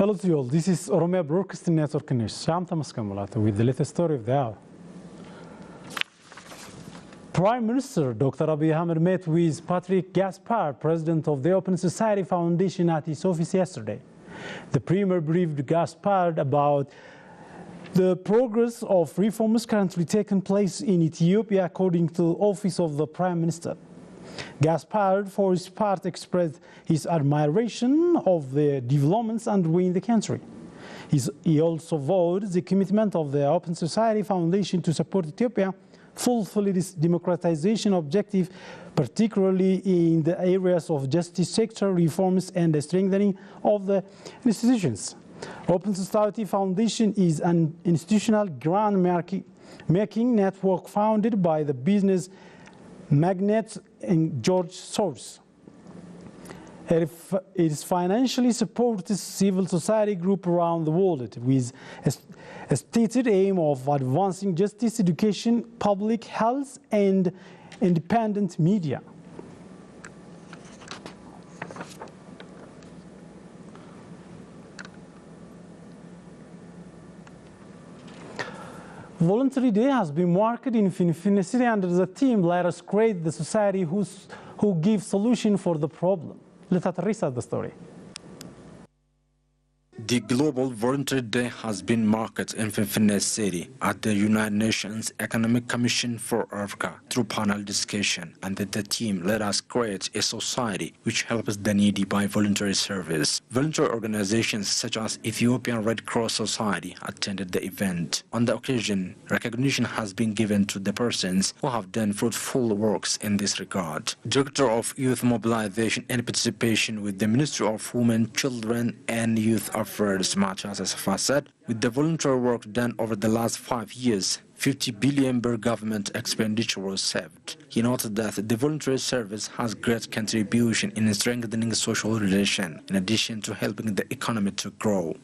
Hello to you all. This is Oromia Broadcasting Network News. I'm Thomas Kamalato with the latest story of the hour. Prime Minister Dr. Abiy Ahmed met with Patrick Gaspard, president of the Open Society Foundation, at his office yesterday. The Premier briefed Gaspard about the progress of reforms currently taking place in Ethiopia, according to the Office of the Prime Minister. Gaspard, for his part, expressed his admiration of the developments underway in the country. He also vowed the commitment of the Open Society Foundation to support Ethiopia fulfill its democratization objective, particularly in the areas of justice sector reforms and the strengthening of the institutions. Open Society Foundation is an institutional grant-making network founded by the business magnate George Soros. It financially supports civil society groups around the world with a stated aim of advancing justice, education, public health, and independent media. Voluntary Day has been marked in Finifine City under the theme "Let us create the society who gives solution for the problem." Let us research the story. The Global Voluntary Day has been marked in Finifine City at the United Nations Economic Commission for Africa through panel discussion under the theme "Let us create a society which helps the needy by voluntary service." Voluntary organizations such as Ethiopian Red Cross Society attended the event. On the occasion, recognition has been given to the persons who have done fruitful works in this regard. Director of Youth Mobilization and Participation with the Ministry of Women, Children and Youth Affairs, Matias Asafa, said, with the voluntary work done over the last 5 years, 50 billion per government expenditure was saved. He noted that the voluntary service has great contribution in strengthening social relations, in addition to helping the economy to grow.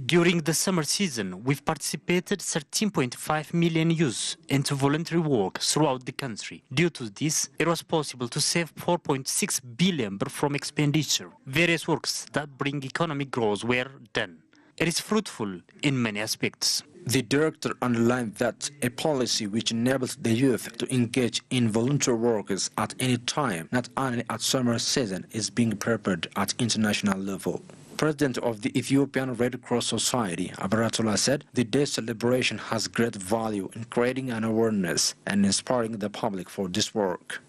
During the summer season, we've participated 13.5 million youths into voluntary work throughout the country. Due to this, it was possible to save 4.6 billion from expenditure. Various works that bring economic growth were done. It is fruitful in many aspects. The director underlined that a policy which enables the youth to engage in voluntary work at any time, not only at summer season, is being prepared at international level. President of the Ethiopian Red Cross Society, Abaratullah, said the day's celebration has great value in creating an awareness and inspiring the public for this work.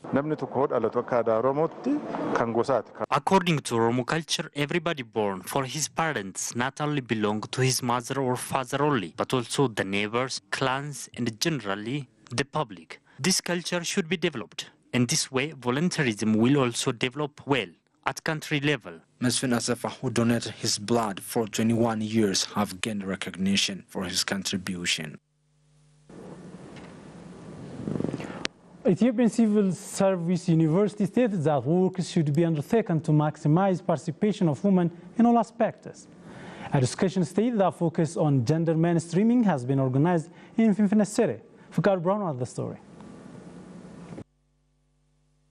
According to Oromo culture, everybody born for his parents not only belong to his mother or father only, but also the neighbors, clans, and generally the public. This culture should be developed. In this way, voluntarism will also develop well at country level. Mesfin Asafa, who donated his blood for 21 years, have gained recognition for his contribution. Ethiopian Civil Service University stated that work should be undertaken to maximize participation of women in all aspects. A discussion stated that focus on gender mainstreaming has been organized in Finifine City. Fukar Brown has the story.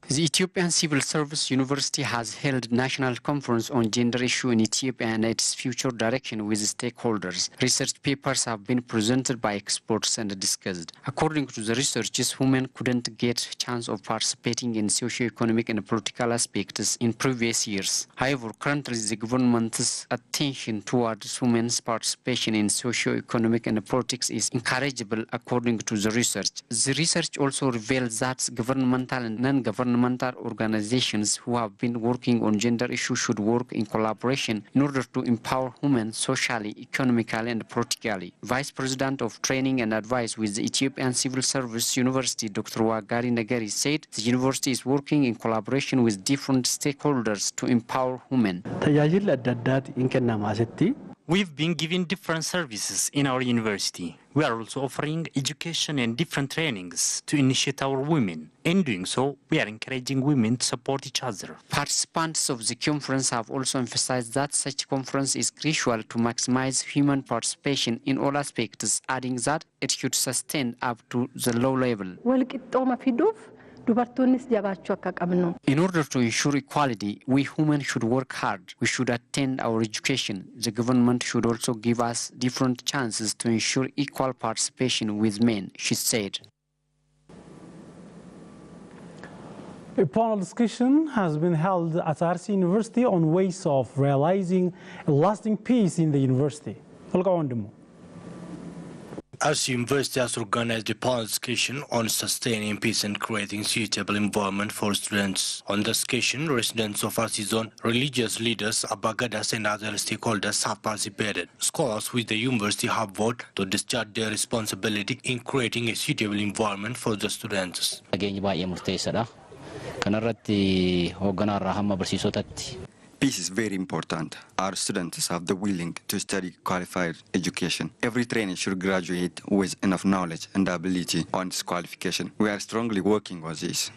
The Ethiopian Civil Service University has held a national conference on gender issue in Ethiopia and its future direction with stakeholders. Research papers have been presented by experts and discussed. According to the researchers, women couldn't get a chance of participating in socio-economic and political aspects in previous years. However, currently the government's attention towards women's participation in socio-economic and politics is encourageable, according to the research. The research also reveals that governmental and non-governmental organizations who have been working on gender issues should work in collaboration in order to empower women socially, economically, and politically. Vice President of Training and Advice with the Ethiopian Civil Service University, Dr. Wagari Negeri, said the university is working in collaboration with different stakeholders to empower women. We've been giving different services in our university. We are also offering education and different trainings to initiate our women. In doing so, we are encouraging women to support each other. Participants of the conference have also emphasized that such conference is crucial to maximize human participation in all aspects, adding that it should sustain up to the low level. dubartoonnis jabaachuu akka qabnu. In order to ensure equality, we women should work hard. We should attend our education. The government should also give us different chances to ensure equal participation with men, she said. A panel discussion has been held at RC University on ways of realizing a lasting peace in the university. RC University has organized a panel discussion on sustaining peace and creating suitable environment for students. On the discussion, residents of RC Zone, religious leaders, abagadas and other stakeholders have participated. Scholars with the university have voted to discharge their responsibility in creating a suitable environment for the students. Peace is very important. Our students have the willing to study qualified education. Every trainee should graduate with enough knowledge and ability on this qualification. We are strongly working on this.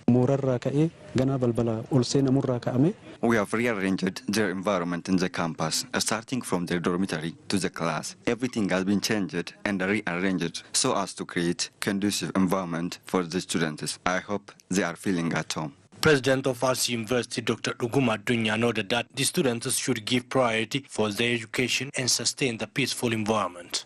We have rearranged their environment in the campus, starting from their dormitory to the class. Everything has been changed and rearranged so as to create conducive environment for the students. I hope they are feeling at home. President of RC University, Dr. Uguma Dunya, noted that the students should give priority for their education and sustain the peaceful environment.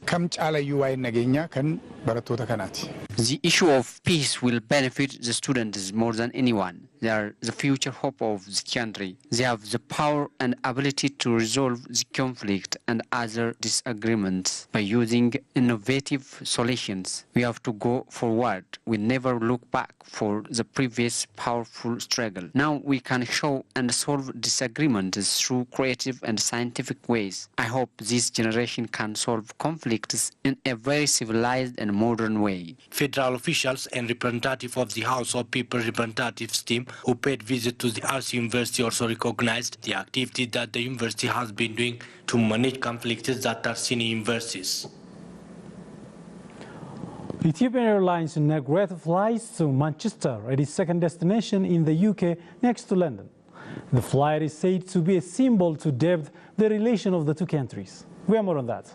The issue of peace will benefit the students more than anyone. They are the future hope of the country. They have the power and ability to resolve the conflict and other disagreements by using innovative solutions. We have to go forward. We never look back for the previous powerful struggle. Now we can show and solve disagreements through creative and scientific ways. I hope this generation can solve conflicts in a very civilized and modern way. Federal officials and representatives of the House of People Representatives team who paid visit to the RC University also recognized the activities that the university has been doing to manage conflicts that are seen in universities. Ethiopian Airlines inaugurated flights to Manchester, its second destination in the UK next to London. The flight is said to be a symbol to depth the relation of the two countries. We have more on that.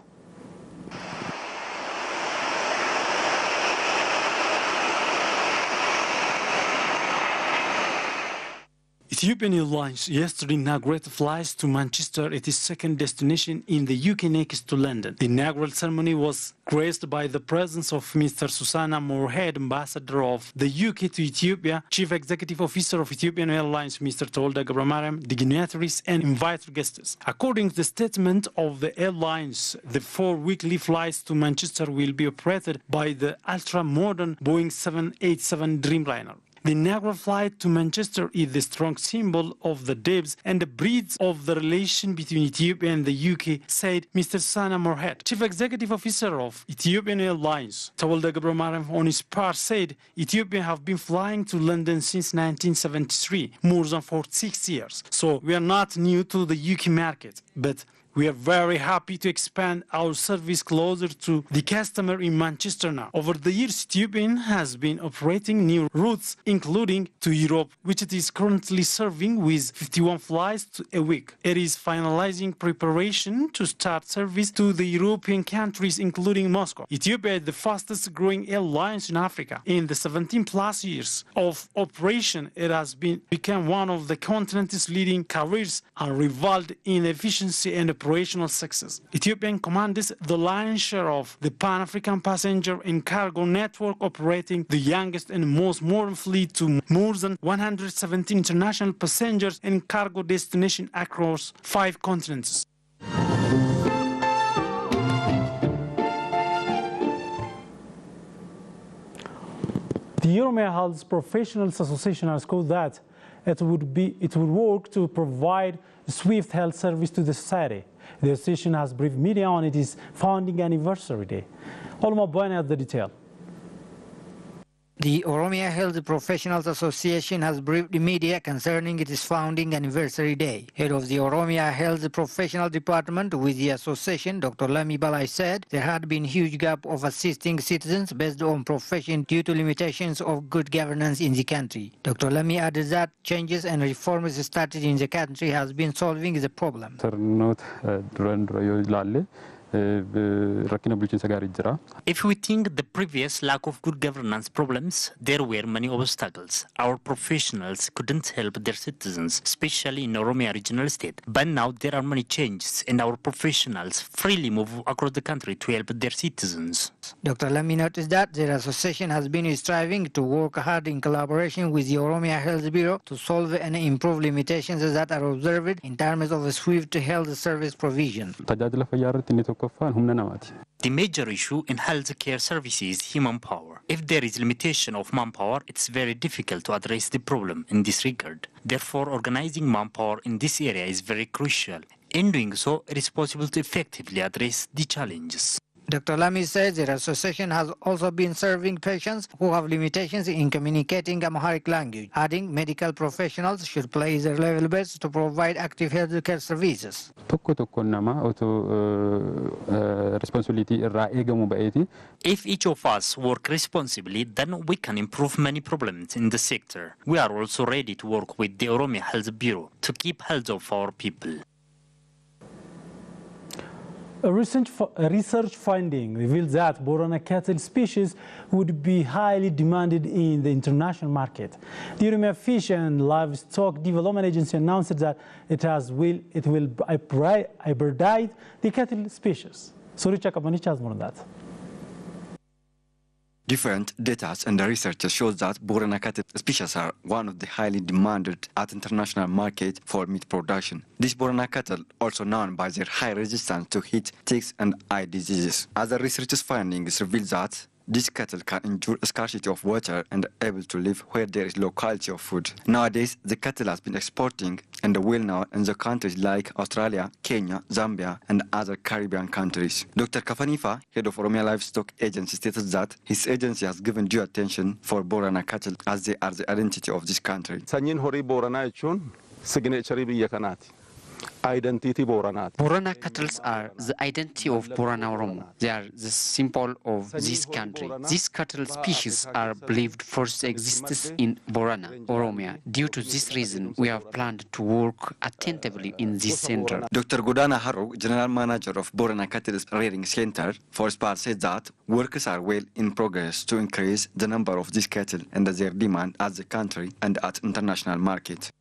Ethiopian Airlines yesterday inaugurated flights to Manchester, its second destination in the UK next to London. The inaugural ceremony was graced by the presence of Mr. Susanna Moorhead, Ambassador of the UK to Ethiopia, Chief Executive Officer of Ethiopian Airlines, Mr. Tolda Gabramariam, dignitaries and invited guests. According to the statement of the airlines, the 4 weekly flights to Manchester will be operated by the ultra-modern Boeing 787 Dreamliner. The inaugural flight to Manchester is the strong symbol of the depth and the breadth of the relation between Ethiopia and the UK, said Mr. Sana Moorhead. Chief Executive Officer of Ethiopian Airlines, Tawalda Gabramariam, on his part said Ethiopia have been flying to London since 1973, more than 46 years. So we are not new to the UK market, but we are very happy to expand our service closer to the customer in Manchester now. Over the years, Ethiopian has been operating new routes, including to Europe, which it is currently serving with 51 flights a week. It is finalizing preparation to start service to the European countries, including Moscow. Ethiopia is the fastest growing airlines in Africa. In the 17+ years of operation, it has become one of the continent's leading carriers and rivaled in efficiency and operational success. Ethiopian commands the lion's share of the Pan-African passenger and cargo network, operating the youngest and most modern fleet to more than 117 international passengers and cargo destinations across 5 continents. The Oromia Health Professionals Association has called that it would work to provide swift health service to the society. The association has briefed media on its founding anniversary day. Olma Boyne has the detail. The Oromia Health Professionals Association has briefed the media concerning its founding anniversary day. Head of the Oromia Health Professional Department with the association, Dr. Lami Balai, said there had been huge gap of assisting citizens based on profession due to limitations of good governance in the country. Dr. Lami added that changes and reforms started in the country has been solving the problem. If we think the previous lack of good governance problems, there were many obstacles. Our professionals couldn't help their citizens, especially in Oromia regional state. But now there are many changes and our professionals freely move across the country to help their citizens. Dr. Lamy noticed that their association has been striving to work hard in collaboration with the Oromia Health Bureau to solve and improve limitations that are observed in terms of swift health service provision. The major issue in healthcare services is human power. If there is limitation of manpower, it's very difficult to address the problem in this regard. Therefore, organizing manpower in this area is very crucial. In doing so, it is possible to effectively address the challenges. Dr. Lamy says their association has also been serving patients who have limitations in communicating Amharic language, adding medical professionals should play their level best to provide active healthcare services. If each of us work responsibly, then we can improve many problems in the sector. We are also ready to work with the Oromia Health Bureau to keep health of our people. A research finding reveals that Borana cattle species would be highly demanded in the international market. The Oromia Fish and Livestock Development Agency announced that it will hybridize the cattle species. Suricha Kapanicha has more on that. Different data and research shows that Borana cattle species are one of the highly demanded at international market for meat production. These Borana cattle, also known by their high resistance to heat, ticks, and eye diseases. Other researchers' findings reveal that these cattle can endure a scarcity of water and are able to live where there is low quality of food. Nowadays, the cattle has been exporting and well known in the countries like Australia, Kenya, Zambia, and other Caribbean countries. Dr. Kafanifa, head of Oromia Livestock Agency, stated that his agency has given due attention for Borana cattle as they are the identity of this country. Sanyin horii Booranaa jechuun signeecharii biyya kanaati. Identity Borana. Borana cattle are the identity of Borana Oromo. They are the symbol of this country. These cattle species are believed first existed in Borana, Oromia. Due to this reason, we have planned to work attentively in this center. Dr. Godana Haro, General Manager of Borana Cattle Rearing Center for Spar, said that works are well in progress to increase the number of these cattle and their demand at the country and at international market.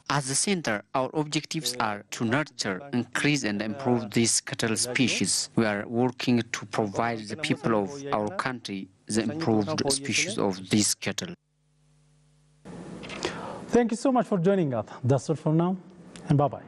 As a center, our objectives are to nurture, increase and improve these cattle species. We are working to provide the people of our country the improved species of these cattle. Thank you so much for joining us. That's all for now, and bye-bye.